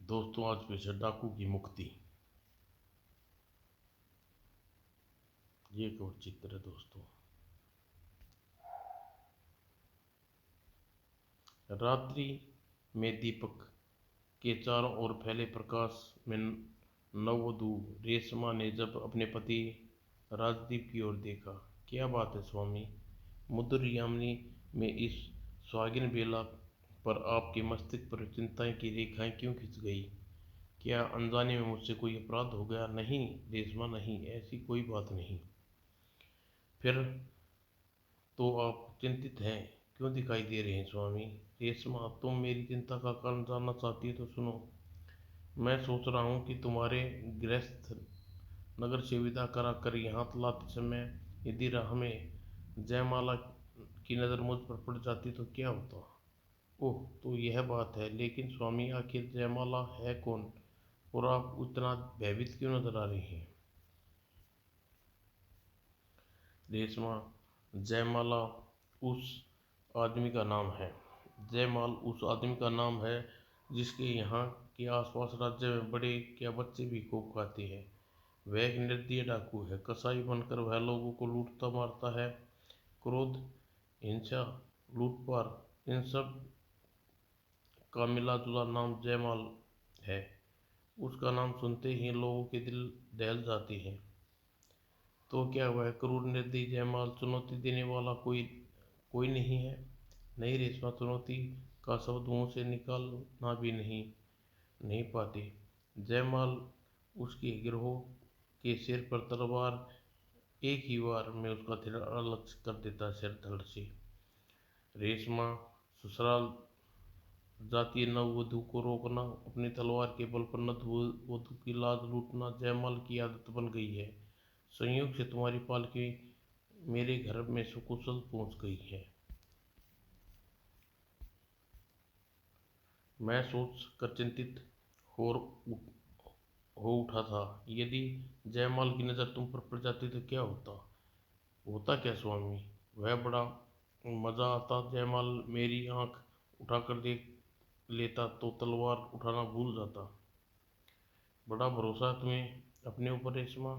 दोस्तों आज पेश है डाकू की मुक्ति। ये एक और चित्र है दोस्तों। रात्रि में दीपक के चारों ओर फैले प्रकाश में नववधू रेशमा ने जब अपने पति राजदीप की ओर देखा, क्या बात है स्वामी, मधुर यामिनी में इस सुहागिन बेला पर आपके मस्तिष्क पर चिंताएं की रेखाएं क्यों खिंच गई? क्या अनजाने में मुझसे कोई अपराध हो गया? नहीं रेशमा, नहीं, ऐसी कोई बात नहीं। फिर तो आप चिंतित हैं क्यों दिखाई दे रहे हैं स्वामी? रेशमा, तुम मेरी चिंता का कारण जानना चाहती हो तो सुनो। मैं सोच रहा हूँ कि तुम्हारे गृहस्थ नगर से विदा करा कर यहाँ लाते समय यदि राह में जयमाला की नज़र मुझ पर पड़ जाती तो क्या होता? ओह, तो यह बात है। लेकिन स्वामी, आखिर जयमाला है कौन और आप उतना भयभीत क्यों नजर आ रही हैं? रेशमा, जयमाला उस आदमी का नाम है। जयमाल उस आदमी का नाम है जिसके यहाँ के आसपास राज्य में बड़े क्या बच्चे भी खूब खाते हैं। वह एक निर्दयी डाकू है। कसाई बनकर वह लोगों को लूटता मारता है। क्रोध, हिंसा, लूटपाट, इन सब का मिला जुला नाम जयमाल है। उसका नाम सुनते ही लोगों के दिल दहल जाते हैं। तो क्या वह क्रूर निर्दयी जयमाल चुनौती देने वाला कोई कोई नहीं है? नहीं रेशमा, चुनौती का शब्द मुंह से निकालना भी नहीं पाते। जयमाल उसके गिरोह के सिर पर तलवार एक ही बार में उसका सिर अलग कर देता, सिर धड़ से। रेशमा, ससुराल जाती नववधू को रोकना, अपनी तलवार के बल पर नववधू की लाज लूटना जयमाल की आदत बन गई है। संयोग से तुम्हारी पालकी मेरे घर में सकुशल पहुंच गई है। मैं सोच कर चिंतित हो हो उठा था, यदि जयमाल की नज़र तुम पर पड़ जाती तो क्या होता? होता क्या स्वामी? वह बड़ा मज़ा आता। जयमाल मेरी आंख उठाकर देख लेता तो तलवार उठाना भूल जाता। बड़ा भरोसा है तुम्हें अपने ऊपर रेशमा।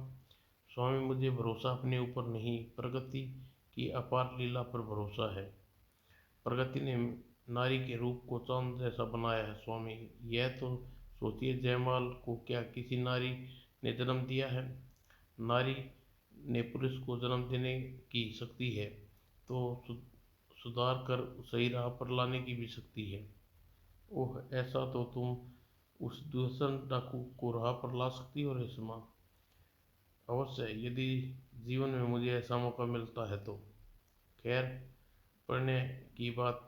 स्वामी, मुझे भरोसा अपने ऊपर नहीं, प्रगति की अपार लीला पर भरोसा है। प्रगति ने नारी के रूप को चांद जैसा बनाया है स्वामी। यह तो सोचिए, जयमाल को क्या किसी नारी ने जन्म दिया है? नारी ने पुरुष को जन्म देने की शक्ति है तो सुधार कर सही राह पर लाने की भी शक्ति है। ओह, ऐसा तो तुम उस दूसर डाकू को राह पर ला सकती हो रेशमा। अवश्य, यदि जीवन में मुझे ऐसा मौका मिलता है तो। खैर, पढ़ने की बात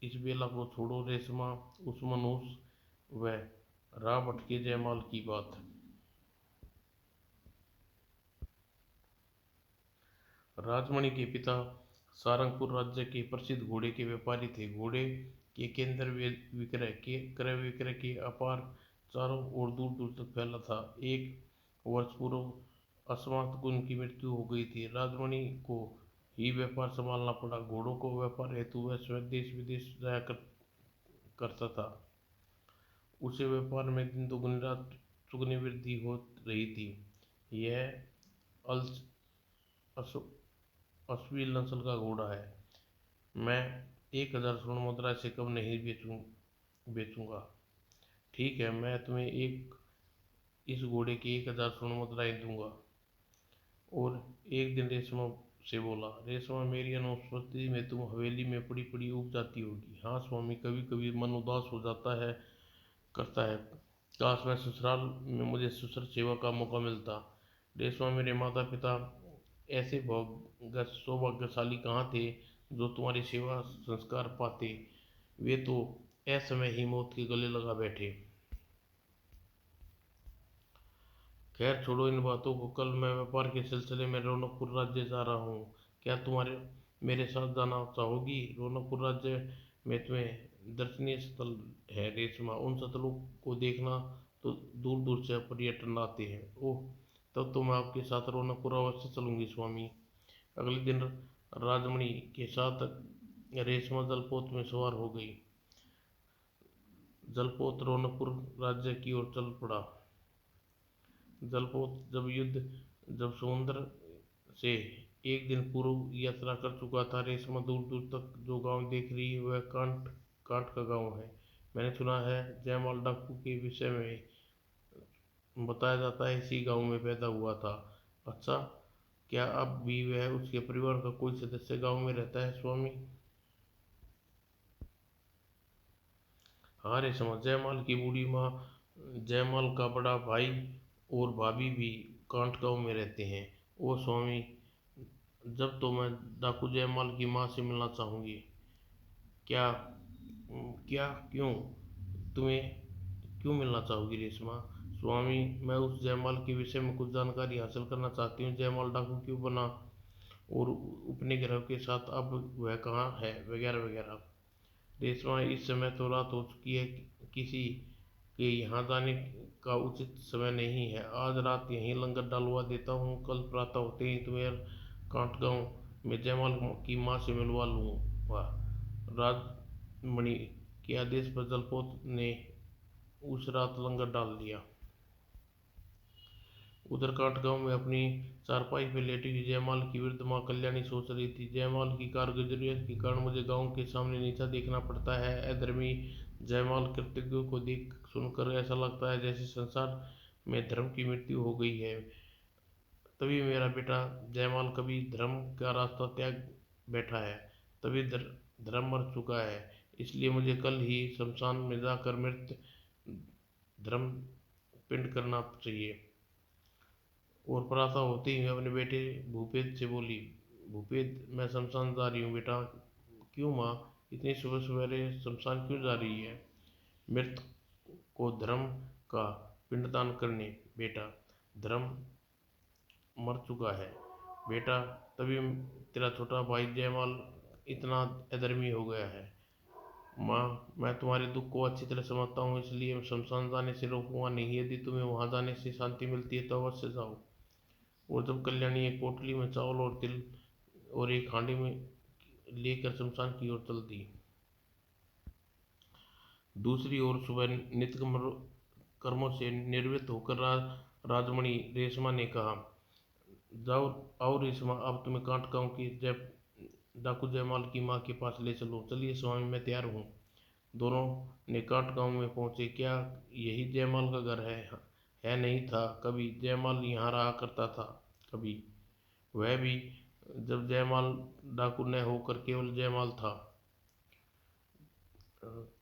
इस बेला को छोड़ो रेशमा। उस मनहूस व राह भटके जयमाल की बात। राजमणि के पिता सारंगपुर राज्य के प्रसिद्ध घोड़े के व्यापारी थे। घोड़े के केंद्र विक्रय के क्रय विक्रय के अपार चारों ओर दूर दूर तक फैला था। एक वर्ष पूर्व अकस्मात उनकी मृत्यु हो गई थी। राजमणि को ही व्यापार संभालना पड़ा। घोड़ों को व्यापार हेतु वह स्वयं देश विदेश जाया करता था। उसे व्यापार में दिन दुगनी रात चुगनी वृद्धि हो रही थी। यह अल्स अश्वील नस्ल का घोड़ा है। मैं 1,000 स्वर्ण मुद्रा से कम नहीं बेचूंगा। ठीक है, मैं तुम्हें इस घोड़े की 1,000 स्वर्ण मुद्राएं दूंगा। और एक दिन रेशमा से बोला, रेशमा, मेरी अनुपस्थिति में तुम हवेली में पड़ी पड़ी उब जाती होगी। हाँ स्वामी, कभी कभी मन उदास हो जाता है करता है। काश मैं ससुराल में मुझे ससुर सेवा का मौका मिलता। रेशमा, मेरे माता पिता ऐसे सौभाग्यशाली कहाँ थे जो तुम्हारी सेवा संस्कार पाते। वे तो असमय ही मौत के गले लगा बैठे। खैर छोड़ो इन बातों को। कल मैं व्यापार के सिलसिले में रौनकपुर राज्य जा रहा हूँ। क्या तुम्हारे मेरे साथ जाना चाहोगी? रौनकपुर राज्य में तुम्हें दर्शनीय स्थल है रेशमा। उन स्थलों को देखना तो दूर दूर से पर्यटन आते हैं। ओह, तब तो मैं आपके साथ रौनकपुर अवश्य चलूंगी स्वामी। अगले दिन राजमणि के साथ रेशमा जलपोत में सवार हो गई। जलपोत रौनकपुर राज्य की ओर चल पड़ा। जलपोत जब समुद्र से एक दिन पूर्व यात्रा कर चुका था। रेशमा दूर दूर तक जो गांव देख रही है वह कांट कांट का गांव है। मैंने सुना है जयमाल डाकू के विषय में बताया जाता है इसी गांव में पैदा हुआ था। अच्छा, क्या अब भी वह उसके परिवार का कोई सदस्य गांव में रहता है स्वामी? हाँ रेशमा, जयमाल की बूढ़ी माँ, जयमाल का बड़ा भाई और भाभी भी कांट गांव में रहते हैं। ओ स्वामी, जब तो मैं डाकू जयमाल की माँ से मिलना चाहूंगी। क्या क्या क्यों? तुम्हें क्यों मिलना चाहोगी रेशमा? स्वामी, मैं उस जयमाल के विषय में कुछ जानकारी हासिल करना चाहती हूँ। जयमाल डाकू क्यों बना और अपने ग्रह के साथ अब वह कहाँ है, वगैरह वगैरह। रेशमा, इस समय तो रात हो चुकी है, किसी के यहाँ जाने का उचित समय नहीं है। आज रात यहीं लंगर डलवा देता हूँ, कल प्रातः होते ही तुम्हें कांट गाँव में जयमाल की माँ से मिलवा लूँगा। राजमणि के आदेश पर जलपोत ने उस रात लंगर डाल दिया। उधर कांट गांव में अपनी चारपाई पर लेटी हुई जयमाल की वृद्ध माँ कल्याणी सोच रही थी। जयमाल की कारगुजरियत के कारण मुझे गांव के सामने नीचा देखना पड़ता है। अधर्मी जयमाल कृतज्ञों को देख सुनकर ऐसा लगता है जैसे संसार में धर्म की मृत्यु हो गई है। तभी मेरा बेटा जयमाल कभी धर्म का रास्ता त्याग बैठा है, तभी धर्म मर चुका है। इसलिए मुझे कल ही शमशान में जाकर मृत धर्म पिंड करना चाहिए। और प्रातः होते ही मैं अपने बेटे भूपेद से बोली, भूपेद, मैं शमशान जा रही हूँ बेटा। क्यों माँ, इतनी सुबह सवेरे शमशान क्यों जा रही है? मृत को धर्म का पिंडदान करने बेटा। धर्म मर चुका है बेटा, तभी तेरा छोटा भाई जयमाल इतना अधर्मी हो गया है। माँ, मैं तुम्हारे दुख को अच्छी तरह समझता हूँ, इसलिए शमशान जाने से रोकूंगा नहीं। यदि तुम्हें वहां जाने से शांति मिलती है तो अवश्य जाओ। और जब कल्याणी एक पोटली में चावल और तिल और एक हांडी में लेकर शमशान की ओर चल दी। दूसरी ओर सुबह नित्य कर्मों से निवृत्त होकर राजमणि रेशमा ने कहा, जाओ आओ रेशमा, अब तुम्हें कांट गांव की जय डाकू जयमाल की माँ के पास ले चलो। चलिए स्वामी, मैं तैयार हूँ। दोनों ने कांट गांव में पहुंचे। क्या यही जयमाल का घर है नहीं था? कभी जयमाल यहाँ रहा करता था, कभी वह भी जब जयमाल डाकू न होकर केवल जयमाल था।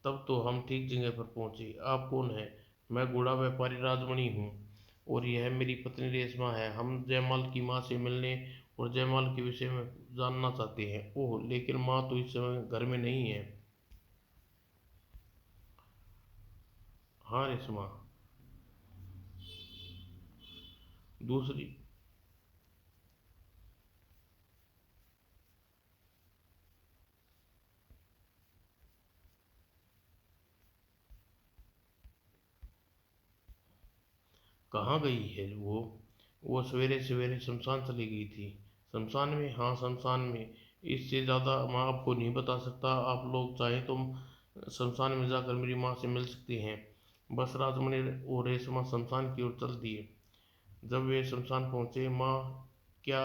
तब तो हम ठीक जगह पर पहुंचे। आप कौन हैं? मैं घोड़ा व्यापारी राजमणि हूँ और यह मेरी पत्नी रेशमा है। हम जयमाल की माँ से मिलने और जयमाल के विषय में जानना चाहते हैं। ओह, लेकिन माँ तो इस समय घर में नहीं है। हाँ रेशमा, दूसरी कहाँ गई है वो सवेरे सवेरे शमशान चली गई थी। शमशान में? हाँ शमशान में। इससे ज़्यादा मैं आपको नहीं बता सकता। आप लोग चाहें तो शमशान में जाकर मेरी माँ से मिल सकते हैं। बस राजमणि और रेशमा शमशान की ओर चल दिए। जब वे शमशान पहुंचे, क्या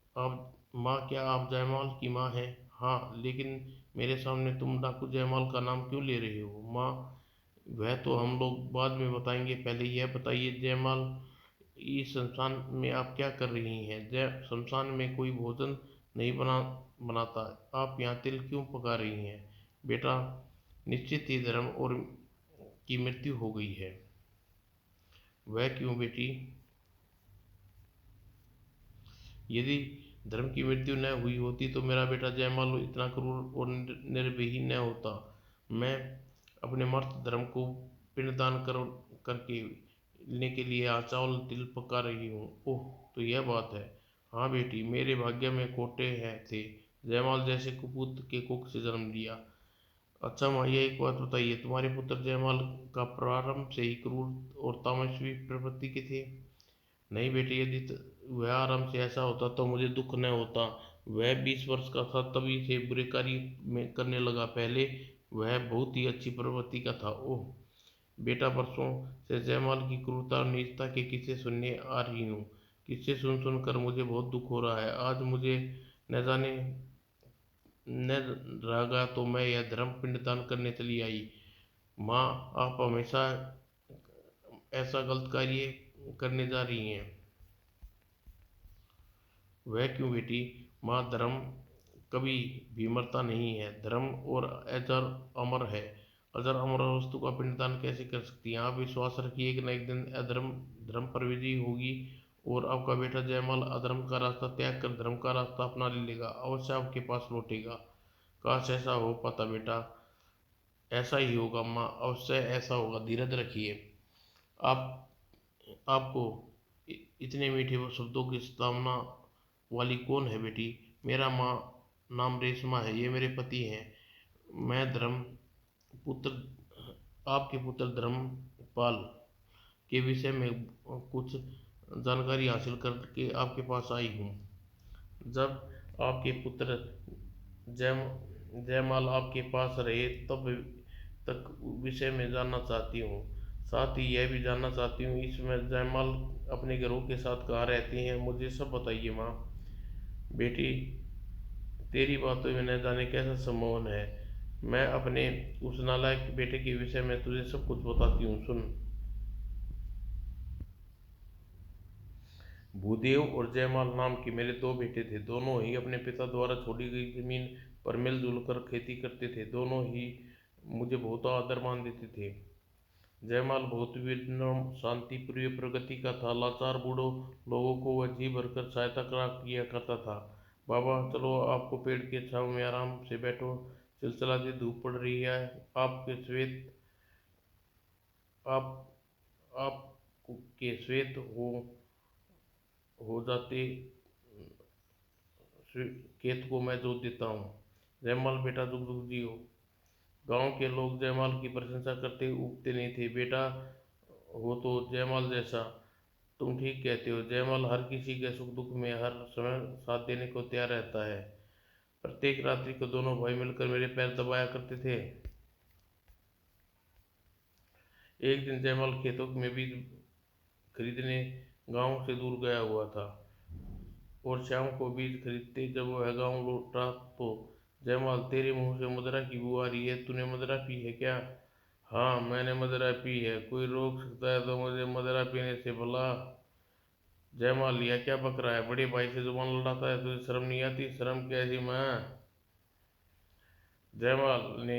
क्या आप जयमाल की माँ हैं? हाँ, लेकिन मेरे सामने तुम डाकू जयमाल का नाम क्यों ले रहे हो माँ? वह तो हम लोग बाद में बताएंगे, पहले यह बताइए जयमाल, इस शमशान में आप क्या कर रही हैं? जय शमशान में कोई भोजन नहीं बनाता, आप यहाँ तिल क्यों पका रही हैं? बेटा, निश्चित ही धर्म और की मृत्यु हो गई है। वह क्यों बेटी? यदि धर्म की मृत्यु न हुई होती तो मेरा बेटा जयमाल इतना क्रूर और निर्भयी न होता। मैं अपने मर्त धर्म को पिंडदान करके लेने के लिए आज चावल तिल पका रही हूँ। ओह, तो यह बात है। हाँ बेटी, मेरे भाग्य में खोटे हैं थे जयमाल जैसे कुपूत के कुख से जन्म लिया। अच्छा माँ, ये एक बात बताइए, तुम्हारे पुत्र जयमाल का प्रारंभ से ही क्रूर और तामसी प्रवृत्ति के थे? नहीं बेटे, यदि वह आराम से ऐसा होता तो मुझे दुख न होता। वह 20 वर्ष का था तभी से बुरे कार्य में करने लगा। पहले वह बहुत ही अच्छी प्रवृत्ति का था। ओह बेटा, परसों से जयमाल की क्रूरता और नीचता के किस्से सुनने आ रही हूँ। किस्से सुन सुनकर मुझे बहुत दुख हो रहा है। आज मुझे न जाने न रहा तो मैं यह धर्म पिंडदान करने चली आई। माँ, आप हमेशा ऐसा गलत कार्य करने जा रही हैं। वह क्यों बेटी? माँ, धर्म कभी भी मरता नहीं है। धर्म और अजर अमर है। अजर अमर वस्तु का पिंडदान कैसे कर सकती हैं? आप विश्वास रखिए कि न एक दिन अधर्म धर्म पर विजयी होगी और आपका बेटा जयमाल अधर्म का रास्ता त्याग कर धर्म का रास्ता अपना लेगा। अवश्य आपके पास लौटेगा। काश ऐसा हो पाता बेटा। ऐसा ही होगा माँ, अवश्य ऐसा होगा। धीरज रखिए। आप आपको इतने मीठे शब्दों की सतावना वाली कौन है बेटी? मेरा माँ नाम रेशमा है। ये मेरे पति हैं। मैं धर्म पुत्र आपके पुत्र धर्मपाल के विषय में कुछ जानकारी हासिल करके आपके पास आई हूँ। जब आपके पुत्र जय जयमाल आपके पास रहे तब तक विषय में जानना चाहती हूँ। साथ ही यह भी जानना चाहती हूँ इसमें जयमाल अपने घरों के साथ कहाँ रहती हैं। मुझे सब बताइए माँ। बेटी, तेरी बातों में न जाने कैसा सम्मोहन है। मैं अपने उस नालायक बेटे के विषय में तुझे सब कुछ बताती हूँ, सुन। भूदेव और जयमाल नाम के मेरे दो बेटे थे। दोनों ही अपने पिता द्वारा छोड़ी गई जमीन पर मिलजुल कर खेती करते थे। दोनों ही मुझे बहुत आदर मान देते थे। जयमाल बहुत विनम्र, शांति प्रिय प्रगति का था। लाचार बूढ़ों लोगों को वह जी भरकर सहायता करा किया करता था। बाबा, चलो आपको पेड़ की छाँव में आराम से बैठो। चिलचिलाती धूप पड़ रही है। आपके श्वेत आप आप के श्वेत हो जाते खेत को मैं जोत देता हूँ। जयमाल बेटा, जुग जुग जियो। गांव के लोग जयमाल की प्रशंसा करते उगते नहीं थे। बेटा हो तो जयमाल जैसा। तुम ठीक कहते हो। जयमाल हर किसी के सुख दुख में हर समय साथ देने को तैयार रहता है। प्रत्येक रात्रि को दोनों भाई मिलकर मेरे पैर दबाया करते थे। एक दिन जयमाल खेतों में बीज खरीदने गांव से दूर गया हुआ था और शाम को बीज खरीदते जब वह गांव लौटा तो जयमाल, तेरे मुंह से मदिरा की बू आ रही है। तूने मदिरा पी है क्या? हाँ, मैंने मदिरा पी है। कोई रोक सकता है तो मुझे मदिरा पीने से भला? जयमाल, यह क्या बक रहा है? बड़े भाई से जुबान लड़ाता है। तुझे शर्म नहीं आती? शर्म कैसी माँ? जयमाल ने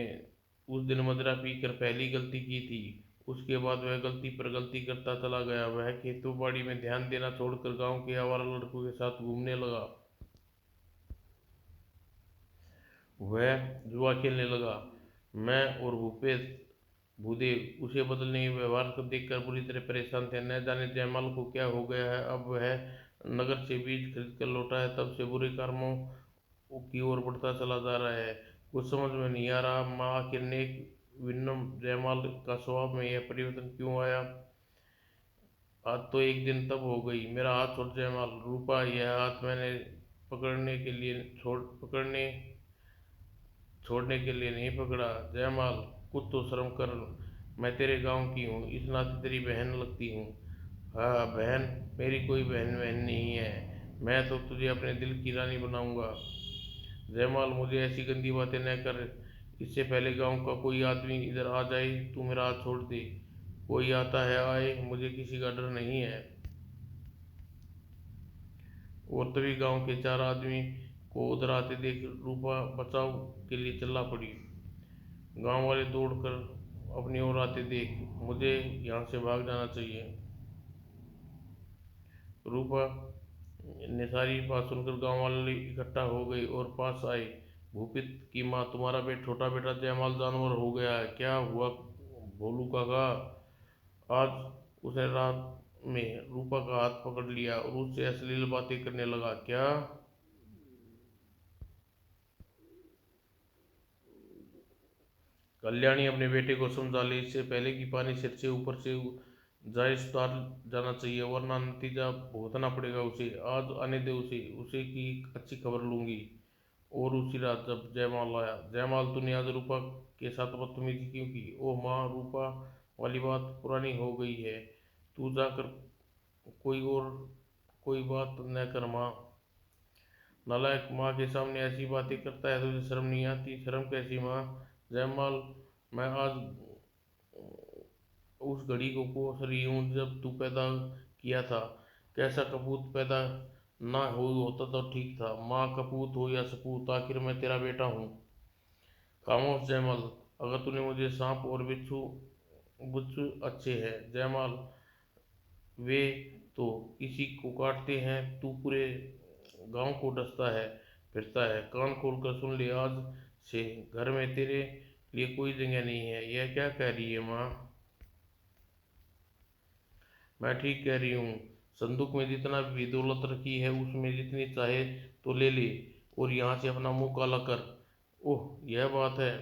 उस दिन मदिरा पीकर पहली गलती की थी। उसके बाद वह गलती पर गलती करता चला गया। वह खेतों बाड़ी में ध्यान देना छोड़कर गांव के आवारा लड़कों के साथ घूमने लगा। वह जुआ खेलने लगा। मैं और भूपेश भूदेव उसे बदलने व्यवहार को देखकर बुरी तरह परेशान थे। न जाने जयमाल को क्या हो गया है। अब वह नगर से बीज खरीद कर लौटा है तब से बुरे कर्मों की ओर बढ़ता चला जा रहा है। कुछ समझ में नहीं आ रहा माँ, आखिर नेक विनम्र जयमाल का स्वभाव में यह परिवर्तन क्यों आया? आज तो एक दिन तब हो गई। मेरा हाथ छोड़ जयमाल। रूपा, यह हाथ मैंने पकड़ने के लिए छोड़ने के लिए नहीं पकड़ा। जयमाल, कुछ तो शर्म कर। मैं तेरे गांव की हूँ, इस नाते तेरी बहन लगती हूँ। हाँ बहन? मेरी कोई बहन बहन नहीं है। मैं तो तुझे अपने दिल की रानी बनाऊंगा। जयमाल, मुझे ऐसी गंदी बातें न कर। इससे पहले गांव का कोई आदमी इधर आ जाए तू मेरा हाथ छोड़ दे। कोई आता है आए, मुझे किसी का डर नहीं है। और तभी गांव के चार आदमी को उधर आते देख रूपा बचाव के लिए चिल्ला पड़ी। गांव वाले दौड़कर अपनी ओर आते देख मुझे यहाँ से भाग जाना चाहिए। रूपा ने सारी बात सुनकर गांव वाले इकट्ठा हो गए और पास आए। भूपित की माँ, तुम्हारा छोटा बेटा जयमाल जानवर हो गया है। क्या हुआ भोलू काका? आज उसने रात में रूपा का हाथ पकड़ लिया और उससे अश्लील बातें करने लगा। क्या? कल्याणी अपने बेटे को समझा ले, इससे पहले कि पानी सिर से ऊपर से जाए सुधार जाना चाहिए वरना नतीजा भुगतना पड़ेगा उसे। आज आने दे उसे, उसे की अच्छी खबर लूंगी। और उसी रात जब जयमाल आया, जयमाल तूने आज रूपा के साथ बदतमीजी क्यों की? ओह माँ, रूपा वाली बात पुरानी हो गई है। तू जाकर कोई और कोई बात न कर माँ। नालायक, माँ के सामने ऐसी बातें करता है, तुझे शर्म नहीं आती? शर्म कैसी माँ? जयमाल, मैं आज उस घड़ी को कोस रही हूँ जब तू पैदा किया था। कैसा कपूत पैदा ना हो होता तो ठीक था। माँ, कपूत हो या सपूत, आखिर मैं तेरा बेटा हूँ। खामोश जयमाल, अगर तूने मुझे सांप और बिच्छू बिच्छू अच्छे हैं जयमाल, वे तो इसी को काटते हैं। तू पूरे गांव को डसता है फिरता है। कान खोल कर सुन ले, आज से घर में तेरे लिए कोई जगह नहीं है। यह क्या कह रही है माँ? मैं ठीक कह रही हूँ। संदूक में जितना भी दौलत रखी है उसमें जितनी चाहे तो ले ले, और यहाँ से अपना मुंह काला कर। ओह, यह बात है।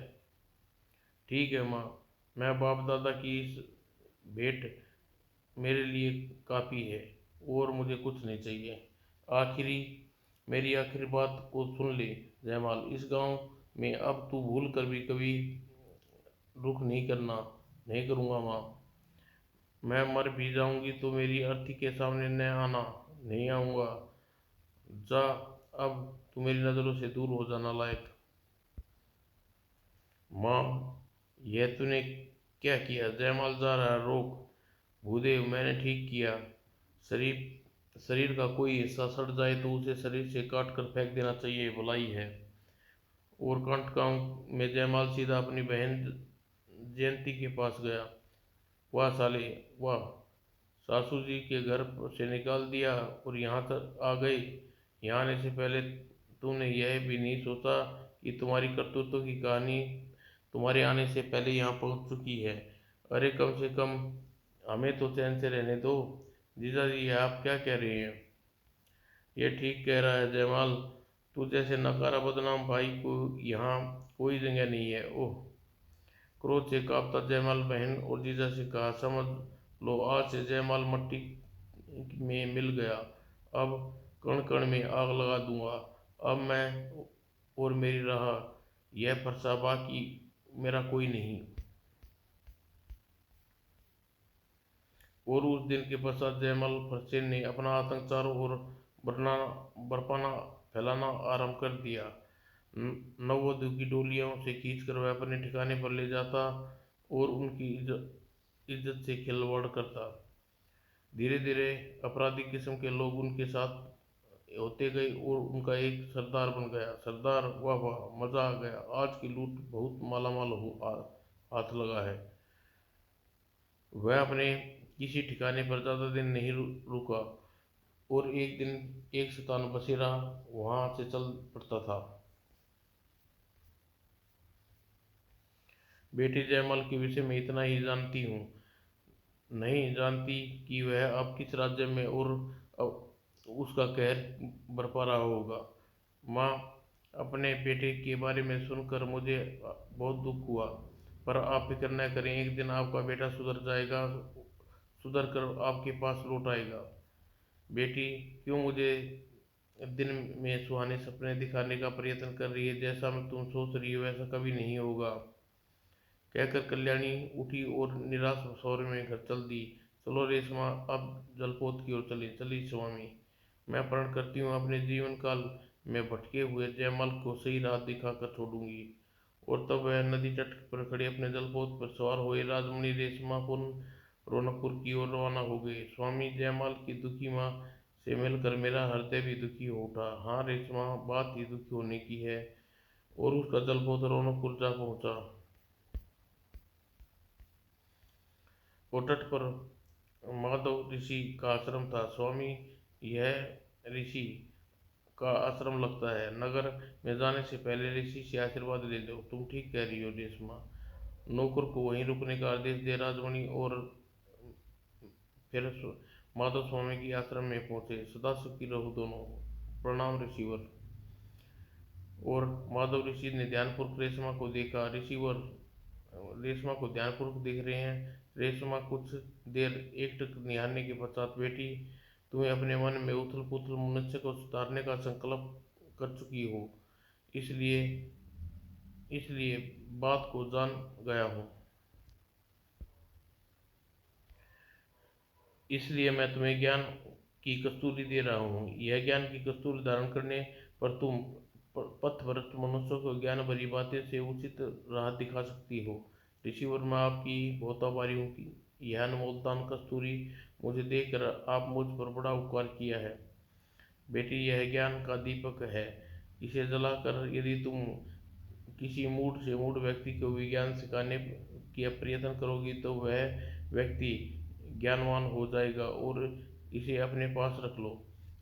ठीक है माँ, मैं बाप दादा की इस भेंट मेरे लिए काफ़ी है, और मुझे कुछ नहीं चाहिए। आखिरी मेरी आखिरी बात को सुन ले जयमाल, इस गांव में अब तू भूल कर भी कभी रुख नहीं करना। नहीं करूँगा माँ। मैं मर भी जाऊंगी तो मेरी अर्थी के सामने न आना। नहीं आऊँगा। जा, अब तू मेरी नज़रों से दूर हो जाना लायक। माँ, यह तूने क्या किया? जयमाल जा रहा है, रोक। भूदेव, मैंने ठीक किया। शरीर शरीर का कोई हिस्सा सड़ जाए तो उसे शरीर से काट कर फेंक देना चाहिए, भलाई है। और कंटकांव में जयमाल सीधा अपनी बहन जयंती के पास गया। वाह साले, वाह। सासू जी के घर से निकाल दिया और यहाँ तक आ गए। यहाँ आने से पहले तूने यह भी नहीं सोचा कि तुम्हारी करतूतों की कहानी तुम्हारे आने से पहले यहाँ पहुँच चुकी है। अरे कम से कम हमें तो चैन से रहने दो। जीजा जी, आप क्या कह रहे हैं? ये ठीक कह रहा है जयमाल। तू जैसे नकारा बदनाम भाई को यहाँ कोई जगह नहीं है। ओह। क्रोध से कांपता जयमाल बहन और जीजा से कहा, समझ लो आज से जयमाल मट्टी में मिल गया। अब कण कण में आग लगा दूंगा। अब मैं और मेरी रहा यह फरसा, बाकी मेरा कोई नहीं। और उस दिन के पश्चात जयमाल फरसे ने अपना आतंक चारों ओर बरना बरपाना फैलाना आरंभ कर दिया। नववधु की डोलियों से खींचकर वह अपने ठिकाने पर ले जाता और उनकी इज्जत से खिलवाड़ करता। धीरे धीरे अपराधी किस्म के लोग उनके साथ होते गए और उनका एक सरदार बन गया। सरदार, वाह वाह, मजा आ गया। आज की लूट बहुत मालामाल हो हाथ लगा है। वह अपने किसी ठिकाने पर ज़्यादा दिन नहीं रुका, और एक दिन एक शैतान बसेरा वहां से चल पड़ता था। बेटी जयमाल के विषय में इतना ही जानती हूँ। नहीं जानती कि वह अब किस राज्य में और उसका कहर बरपा रहा होगा। माँ, अपने बेटे के बारे में सुनकर मुझे बहुत दुख हुआ, पर आप फिक्र न करें, एक दिन आपका बेटा सुधर जाएगा, सुधर कर आपके पास लौट आएगा। बेटी क्यों मुझे दिन में सुहाने सपने दिखाने का प्रयत्न कर रही है? जैसा मैं तुम सोच रही हो वैसा कभी नहीं होगा। कहकर कल्याणी उठी और निराश स्वर में घर चल दी। चलो रेशमा, अब जलपोत की ओर चले। चली स्वामी। मैं प्रण करती हूँ अपने जीवन काल में भटके हुए जयमाल को सही राह दिखाकर छोड़ूंगी। और तब वह नदी तट पर खड़े अपने जलपोत पर सवार हुए राजमणि रेशमा पुनः रौनकपुर की ओर रवाना हो गए। स्वामी, जयमाल की दुखी माँ से मिलकर मेरा हृदय भी दुखी हो उठा। हाँ रेशमा, बात ही दुखी होने की है। और उसका जलपोत रौनकपुर जा पहुंचा। वो तट पर माधव ऋषि का आश्रम था। स्वामी, यह ऋषि का आश्रम लगता है। नगर में जाने से पहले ऋषि से आशीर्वाद ले लो। तुम ठीक कह रही हो रेशमा। नौकर को वहीं रुकने का आदेश दे राजमणि और फिर माधव स्वामी के आश्रम में पहुंचे। सदा सुखी रहो दोनों। प्रणाम ऋषिवर। और माधव ऋषि ने ध्यानपूर्वक रेशमा को देखा। ऋषिवर रेशमा को ध्यानपूर्वक देख रहे हैं। रेशमा कुछ देर एकटक निहारने के पश्चात, बेटी, तुम्हें अपने मन में उथल पुथल मनुष्य को सुधारने का संकल्प कर चुकी हो, इसलिए इसलिए बात को जान गया हूँ। इसलिए मैं तुम्हें ज्ञान की कस्तूरी दे रहा हूँ। यह ज्ञान की कस्तूरी धारण करने पर तुम पथभ्रष्ट मनुष्यों को ज्ञान भरी बातें से उचित राह दिखा सकती हो। ऋषिवर, मैं आपकी बहुत आभारी हूँ कि यह अनमोल दान कस्तूरी मुझे देकर आप मुझ पर बड़ा उपकार किया है। बेटी, यह ज्ञान का दीपक है। इसे जलाकर यदि तुम किसी मूढ़ से मूढ़ व्यक्ति को विज्ञान सिखाने की प्रयत्न करोगी तो वह व्यक्ति ज्ञानवान हो जाएगा। और इसे अपने पास रख लो।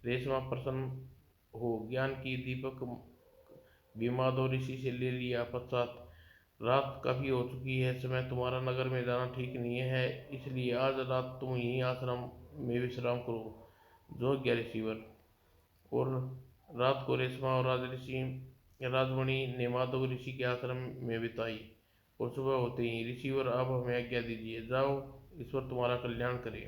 रेशमा, प्रसन्न हो ज्ञान की दीपक भी माधव ऋषि से ले लिया पश्चात। रात काफी हो चुकी है, समय तुम्हारा नगर में जाना ठीक नहीं है, इसलिए आज रात तुम यहीं आश्रम में विश्राम करो। जो ज्ञ ऋषिवर। और रात को रेशमा और राजमणि ने माधव ऋषि के आश्रम में बिताई। और सुबह होते ही, ऋषिवर अब हमें आज्ञा दीजिए, जाओ, ईश्वर तुम्हारा कल्याण करे।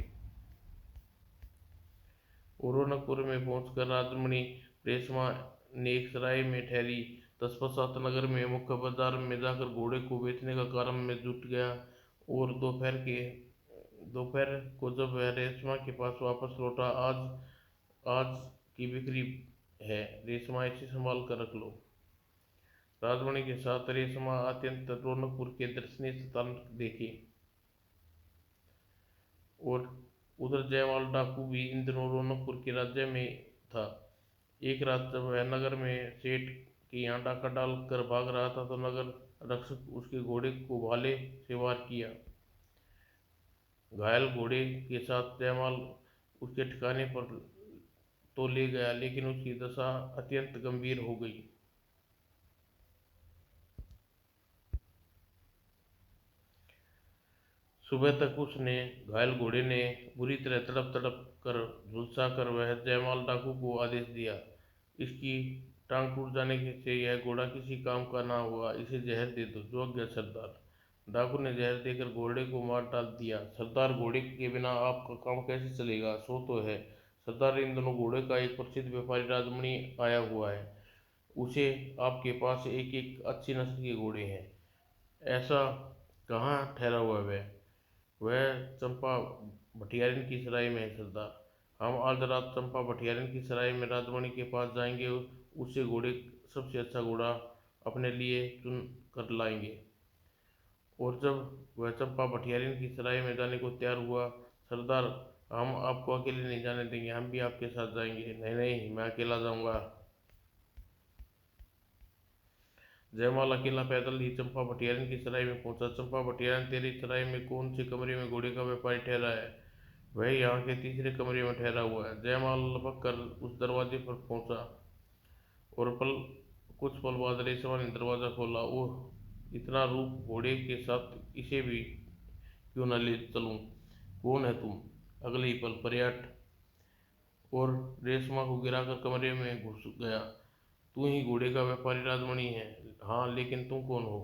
और रौनकपुर में पहुंचकर राजमणि रेशमा ने एक सराय में ठहरी। तत्पश्चात नगर में मुख्य बाजार में जाकर घोड़े को बेचने का काम में जुट गया। और दोपहर को जब वह रेशमा के पास वापस लौटा, आज आज की बिक्री है, रेशमा इसे संभाल कर रख लो। राजमणि के साथ रेशमा अत्यंत रौनकपुर के दर्शनीय स्थान देखे। और उधर जयमाल डाकू भी इन दिनों रौनकपुर के राज्य में था। एक रात जब वह नगर में सेठ के यहाँ डाका डाल कर भाग रहा था तो नगर रक्षक उसके घोड़े को भाले से वार किया। घायल घोड़े के साथ जयमाल उसके ठिकाने पर तो ले गया, लेकिन उसकी दशा अत्यंत गंभीर हो गई। सुबह तक उसने घायल घोड़े ने बुरी तरह तड़प तड़प कर झुलसा कर वह जयमाल डाकू को आदेश दिया, इसकी टांग टूट जाने से यह घोड़ा किसी काम का ना हुआ, इसे जहर दे दो। जो गया सरदार। डाकू ने जहर देकर घोड़े को मार डाल दिया। सरदार, घोड़े के बिना आपका काम कैसे चलेगा? सो तो है सरदार, इन दोनों घोड़े का एक प्रसिद्ध व्यापारी राजमणि आया हुआ है, उसे आपके पास एक एक अच्छी नस्ल के घोड़े हैं। ऐसा कहाँ ठहरा हुआ है वह? चंपा भटियारिन की सराय में है सरदार। हम आज रात चंपा भटियारिन की सराय में राजमणि के पास जाएंगे, उससे घोड़े सबसे अच्छा घोड़ा अपने लिए चुन कर लाएंगे। और जब वह चंपा भटियारिन की सराय में जाने को तैयार हुआ, सरदार, हम आपको अकेले नहीं जाने देंगे, हम भी आपके साथ जाएंगे। नहीं नहीं, मैं अकेला जाऊंगा। जयमाल अकेला पैदल ही चंपा भटियारिन की सराय में पहुंचा। चंपा भटियारिन, तेरी सराय में कौन से कमरे में घोड़े का व्यापारी ठहरा है? वह यहाँ के तीसरे कमरे में ठहरा हुआ है। जयमाल लपक कर उस दरवाजे पर पहुंचा। और कुछ पल बाद रेशमा ने दरवाजा खोला। ओह, इतना रूप घोड़े के साथ, इसे भी क्यों न ले चलूं? कौन है तुम? अगले ही पल पर्यट और रेशमा को गिराकर कमरे में घुस गया। तू ही घोड़े का व्यापारी राजमणि है? हाँ, लेकिन तुम कौन हो?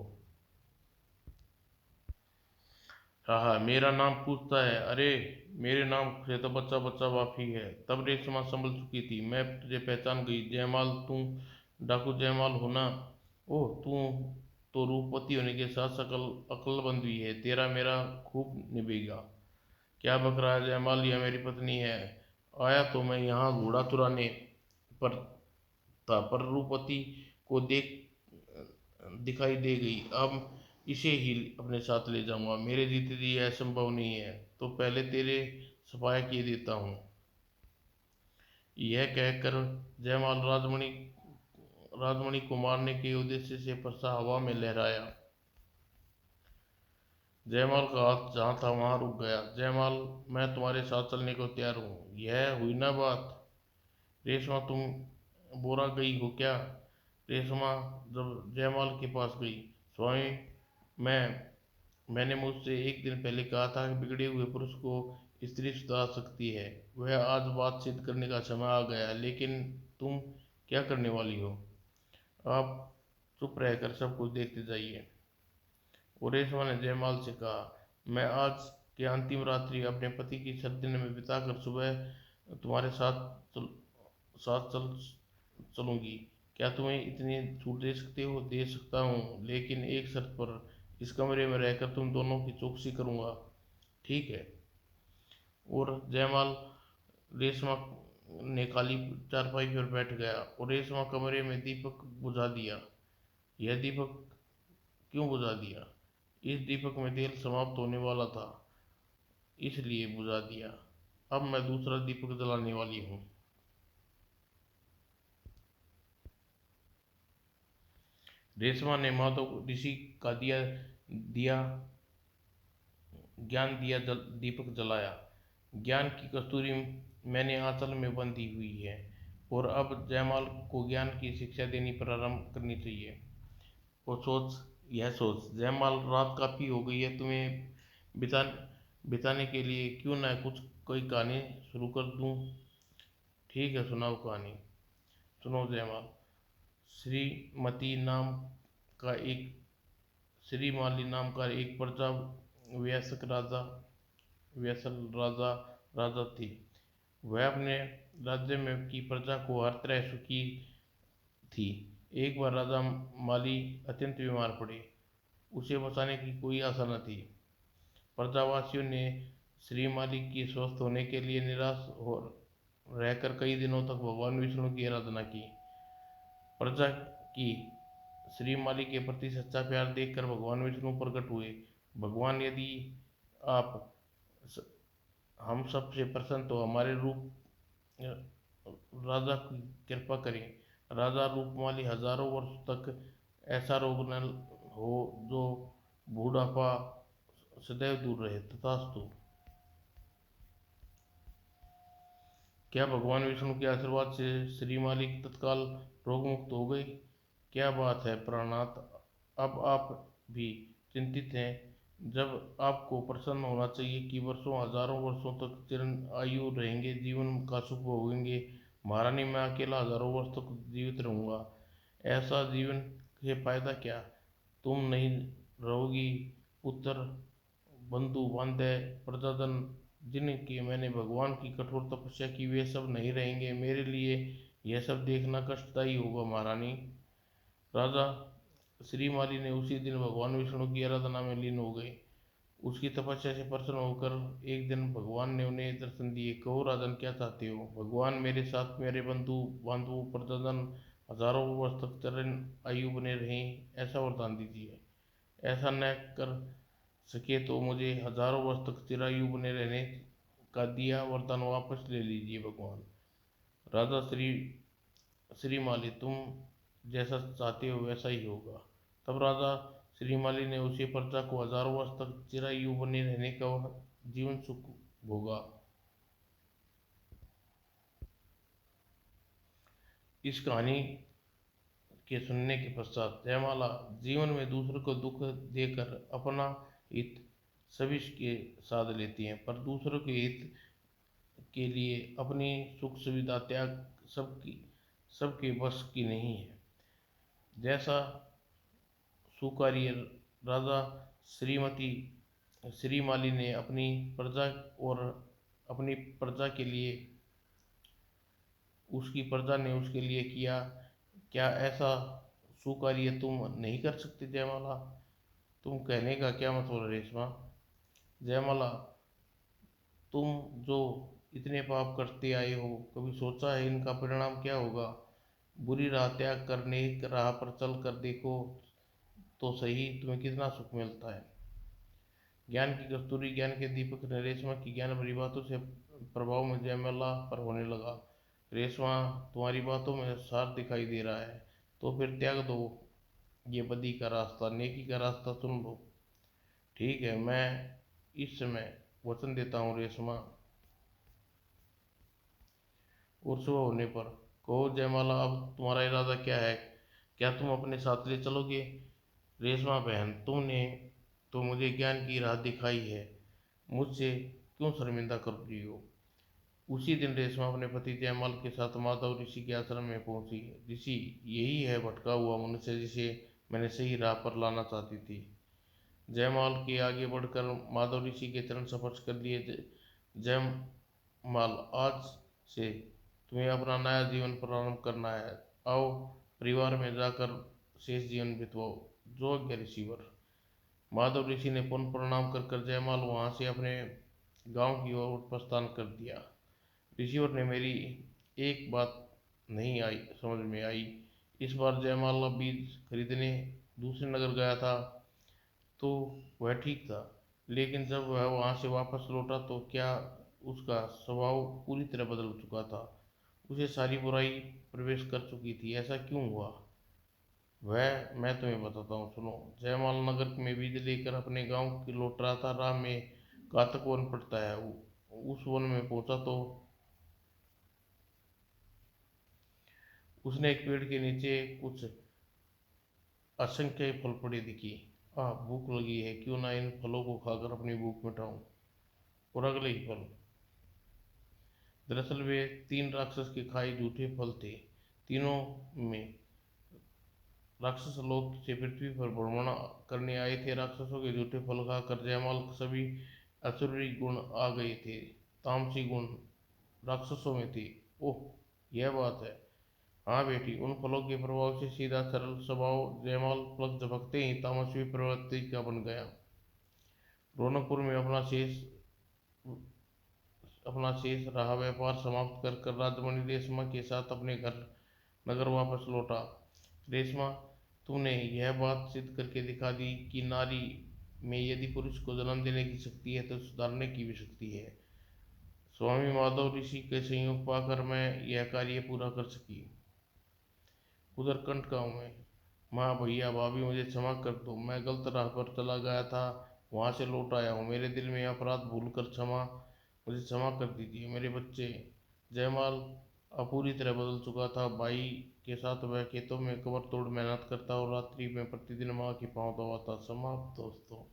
हाँ हाँ, मेरा नाम पूछता है? अरे, मेरे नाम से तो बच्चा बच्चा वाफी है। तब रेशमा संभल चुकी थी। मैं तुझे पहचान गई जयमाल, तू डाकू जयमाल हो ना? ओह, तू तो रूपवती होने के साथ सकल अक्लमंद भी है। तेरा मेरा खूब निभेगा। क्या बक रहा है जयमाल, यह मेरी पत्नी है। आया तो मैं यहाँ घोड़ा चुराने पर था, पर रूपवती को देख दिखाई दे गई। अब इसे ही अपने साथ ले जाऊंगा। मेरे जीते जी यह संभव नहीं है, तो पहले तेरे सफाया किए देता हूँ। यह कहकर जयमाल राजमणि को मारने के उद्देश्य से फरसा हवा में लहराया। जयमाल का हाथ जहाँ था वहाँ रुक गया। जयमाल, मैं तुम्हारे साथ चलने को तैयार हूँ। यह हुई ना बात? रेशमा, तुम बोरा गई हो क्या? रेशमा जब जयमाल के पास गई, स्वामी, मैंने मुझसे एक दिन पहले कहा था कि बिगड़े हुए पुरुष को स्त्री सुधार सकती है। वह आज बात सिद्ध करने का समय आ गया है, लेकिन तुम क्या करने वाली हो? आप चुप रहकर सब कुछ देखते जाइए। और रेशमा ने जयमाल से कहा, मैं आज के अंतिम रात्रि अपने पति की सरदिन में बिताकर सुबह तुम्हारे साथ चल चलूंगी। क्या तुम्हें इतनी छूट दे सकते हो? दे सकता हूँ, लेकिन एक शर्त पर। इस कमरे में रहकर तुम दोनों की चौकसी करूँगा, ठीक है? और जयमाल रेशमा ने काली चारपाई पर बैठ गया और रेशमा कमरे में दीपक बुझा दिया। यह दीपक क्यों बुझा दिया? इस दीपक में तेल समाप्त होने वाला था, इसलिए बुझा दिया। अब मैं दूसरा दीपक जलाने वाली हूँ। रेशमा ने माधव ऋषि का दिया दिया ज्ञान दिया दीपक जलाया। ज्ञान की कस्तूरी मैंने आंचल में बंधी हुई है, और अब जयमाल को ज्ञान की शिक्षा देनी प्रारंभ करनी चाहिए। और सोच जयमाल, रात काफ़ी हो गई है, तुम्हें बिता बिताने के लिए क्यों ना कोई कहानी शुरू कर दूं? ठीक है, सुनाओ कहानी। सुनो जयमाल। श्रीमती नाम का एक श्रीमाली नाम का एक प्रजा वयस्क राजा व्यसल राजा राजा थी। वह अपने राज्य में की प्रजा को हर तरह सुखी थी। एक बार राजा माली अत्यंत बीमार पड़े। उसे बचाने की कोई आशा न थी। प्रजावासियों ने श्री माली की स्वस्थ होने के लिए निराश हो रहकर कई दिनों तक भगवान विष्णु की आराधना की। प्रजा की श्री माली के प्रति सच्चा प्यार देखकर भगवान विष्णु प्रकट हुए। भगवान, यदि आप हम सब से प्रसन्न तो हमारे रूप राजा की कृपा करें। राजा रूपमाली हजारों वर्ष तक ऐसा रोग न हो जो बूढ़ापा सदैव दूर रहे, तथास्तु। क्या भगवान विष्णु के आशीर्वाद से श्री मालिक तत्काल रोग मुक्त हो गए? क्या बात है प्राणनाथ, अब आप भी चिंतित हैं, जब आपको प्रसन्न होना चाहिए कि वर्षों हजारों वर्षों तक चिर आयु रहेंगे, जीवन का सुख भोगेंगे। महारानी, मैं अकेला हजारों वर्ष तक जीवित रहूंगा, ऐसा जीवन से फायदा क्या? तुम नहीं रहोगी, पुत्र, बंधु बांधव, प्रजाजन जिनकी मैंने भगवान की कठोर तपस्या की, वे सब नहीं रहेंगे। मेरे लिए यह सब देखना कष्टदायी होगा महारानी। राजा श्रीमाली ने उसी दिन भगवान विष्णु की आराधना में लीन हो गए। उसकी तपस्या से प्रसन्न होकर एक दिन भगवान ने उन्हें दर्शन दिए। कहो राजन, क्या चाहते हो? भगवान, मेरे साथ मेरे बंधु बांधवों, प्रजाजन हजारों वर्ष तक चरण आयु बने रहें, ऐसा वरदान दीजिए। ऐसा न कर सके तो मुझे हजारों वर्ष तक चिरायु बने रहने का दिया वरदान वापस ले लीजिए भगवान। राजा श्रीमाली, तुम जैसा चाहते हो वैसा ही होगा। तब राजा श्रीमाली ने उसी प्रजा को हजारों वर्ष तक चिरायु बने रहने का जीवन सुख भोगा। इस कहानी के सुनने के पश्चात जयमाला जीवन में दूसरों को दुख देकर अपना हित सभी के साथ लेती हैं, पर दूसरों के हित के लिए अपनी सुख सुविधा त्याग सबके बस की नहीं है। जैसा सुकार्य राजा श्रीमती श्रीमाली ने प्रजा और अपनी प्रजा के लिए उसकी प्रजा ने उसके लिए किया, क्या ऐसा सुकार्य तुम नहीं कर सकते जयमाला? तुम कहने का क्या मतलब है रेशमा? जयमाला, तुम जो इतने पाप करते आए हो, कभी सोचा है इनका परिणाम क्या होगा? बुरी राह त्याग कर नेक राह पर चल कर देखो तो सही, तुम्हें कितना सुख मिलता है। ज्ञान की कस्तूरी, ज्ञान के दीपक ने रेशमा की ज्ञान भरी बातों से प्रभाव में जयमाला पर होने लगा। रेशमा, तुम्हारी बातों में सार दिखाई दे रहा है, तो फिर त्याग दो ये बदी का रास्ता, नेकी का रास्ता चुन लो। ठीक है, मैं इस समय वचन देता हूँ रेशमा। और सुबह होने पर कहो जयमाला, अब तुम्हारा इरादा क्या है? क्या तुम अपने साथ ले चलोगे? रेशमा बहन, तुमने तो मुझे ज्ञान की राह दिखाई है, मुझसे क्यों शर्मिंदा कर रही हो? उसी दिन रेशमा अपने पति जयमाल के साथ माधव ऋषि के आश्रम में पहुंची। ऋषि, यही है भटका हुआ मनुष्य जिसे मैंने सही राह पर लाना चाहती थी। जयमाल के आगे बढ़कर माधव ऋषि के चरण स्पर्श कर लिए। जयमाल, आज से तुम्हें अपना नया जीवन प्रारंभ करना है। आओ परिवार में जाकर शेष जीवन बिताओ। जो आज्ञा ऋषिवर। माधव ऋषि ने पुनः प्रणाम कर कर जयमाल वहां से अपने गांव की ओर प्रस्थान कर दिया। ऋषिवर ने मेरी एक बात नहीं आई समझ में आई। इस बार जयमाला बीज खरीदने दूसरे नगर गया था तो वह ठीक था, लेकिन जब वह वहां से वापस लौटा तो क्या उसका स्वभाव पूरी तरह बदल चुका था। उसे सारी बुराई प्रवेश कर चुकी थी। ऐसा क्यों हुआ वह मैं तुम्हें बताता हूँ, सुनो। जयमाल नगर में बीज लेकर अपने गांव की लौट रहा था। राह में घातक वन पड़ता है। उस वन में पहुंचा तो उसने एक पेड़ के नीचे कुछ असंख्य फल पड़े दिखे। भूख लगी है, क्यों ना इन फलों को खाकर अपनी भूख मिटाऊं। और अगले ही फल। दरअसल वे तीन राक्षस के खाए झूठे फल थे। तीनों में राक्षस लोक से पृथ्वी पर भ्रमण करने आए थे। राक्षसों के झूठे फल खाकर जयमाल सभी असुरी गुण आ गए थे। तामसी गुण राक्षसों में थे। ओह, यह बात है। हाँ बेटी, उन फलों के प्रभाव से सीधा सरल स्वभाव जयमाल पलक झपकते ही तामस्वी प्रवृत्ति का बन गया। रौनकपुर में अपना शेष रहा व्यापार समाप्त कर कर राजमणि रेशमा के साथ अपने घर नगर वापस लौटा। रेशमा, तुमने यह बात सिद्ध करके दिखा दी कि नारी में यदि पुरुष को जन्म देने की शक्ति है तो सुधारने की भी शक्ति है। स्वामी माधव ऋषि के सहयोग पाकर मैं यह कार्य पूरा कर सकी। उधर कंठ गांव में, माँ, भैया, भाभी, मुझे क्षमा कर दो। मैं गलत राह पर चला गया था, वहां से लौट आया हूँ। मेरे दिल में अपराध भूल कर मुझे क्षमा कर दीजिए। मेरे बच्चे। जयमाल अब पूरी तरह बदल चुका था। भाई के साथ वह खेतों में कमर तोड़ मेहनत करता और रात्रि में प्रतिदिन माँ की पाँव दबाता। समाप्त दोस्तों।